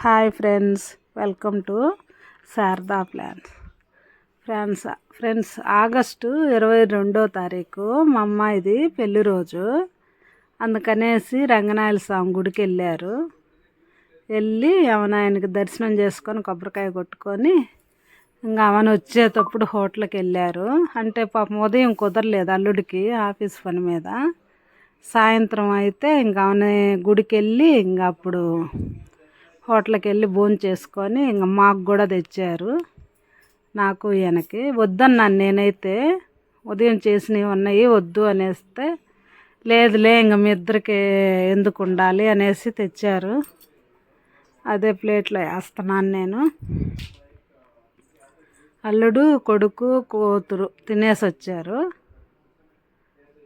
Hi friends, welcome to Sharada plans. Friends August 22వ తారీఖు మా అమ్మాయిది పెళ్లి రోజు. అందుకనేసి రంగనాయల స్వామి గుడికి వెళ్ళి ఆయనకి దర్శనం చేసుకొని కొబ్బరికాయ కొట్టుకొని ఇంకా ఆమె వచ్చేటప్పుడు హోటల్కి వెళ్ళారు. అంటే పాపం ఉదయం కుదరలేదు అల్లుడికి ఆఫీస్ పని మీద. సాయంత్రం అయితే ఇంకా ఆమె గుడికి వెళ్ళి ఇంకా అప్పుడు హోటల్కి వెళ్ళి భోజనం చేసుకొని ఇంకా మాకు కూడా తెచ్చారు. నాకు ఈయనకి వద్దన్నాను నేనైతే, ఉదయం చేసినవి ఉన్నాయి వద్దు అనేస్తే లేదులే ఇంక మీ ఇద్దరికి ఎందుకు ఉండాలి అనేసి తెచ్చారు. అదే ప్లేట్లో వేస్తున్నాను నేను. అల్లుడు, కొడుకు, కూతురు తినేసి వచ్చారు.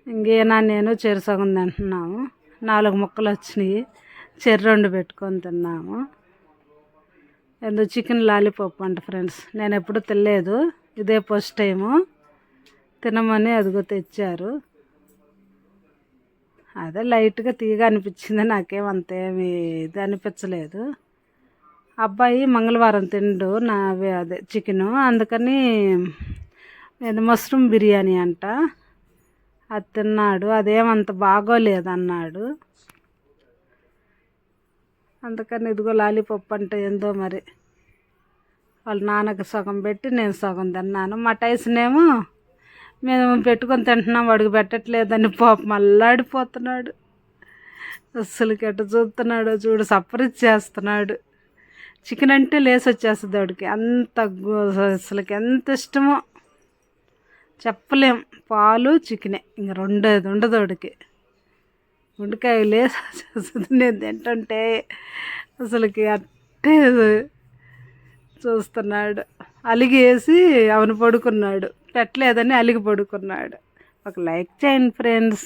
ఇంకేనా నేను చెరుసగం తింటున్నాము. 4 ముక్కలు వచ్చినాయి, చెర్రెండు పెట్టుకొని తిన్నాము. ఏదో చికెన్ లాలీపాప్ అంట ఫ్రెండ్స్, నేను ఎప్పుడు తినలేదు, ఇదే ఫస్ట్ టైము. తినమని అదిగో తెచ్చారు. అదే లైట్గా తీగా అనిపించింది, నాకేమంతేమి ఇది అనిపించలేదు. అబ్బాయి మంగళవారం తిండు అదే చికెను, అందుకని ఇది మష్రూమ్ బిర్యానీ అంట, అది తిన్నాడు. అదేమంత బాగోలేదన్నాడు. అందుకని ఇదిగో లాలీపాప్ అంటే ఏందో మరి వాళ్ళ నాన్నకి సగం పెట్టి నేను సగం తిన్నాను. మా టైసనేమో మేము పెట్టుకొని తింటున్నాం, వాడికి పెట్టట్లేదని పాపం మళ్ళాడిపోతున్నాడు. అస్సలు ఎట్ట చూస్తున్నాడు చూడు, సప్పరిచ్చేస్తున్నాడు. చికెన్ అంటే లేసి వచ్చేస్తుంది వాడికి, అంత అసలుకి ఎంత ఇష్టమో చెప్పలేం. పాలు చికెనే, ఇంక రెండోది ఉండదు వాడికి. గుండెకాయ లేసి వచ్చేస్తుంది నేను తింటుంటే, అసలుకి అట్టే చూస్తున్నాడు. అలిగేసి అవును పడుకున్నాడు, పెట్టలేదని అలిగి పడుకున్నాడు. ఒక లైక్ చేయండి ఫ్రెండ్స్.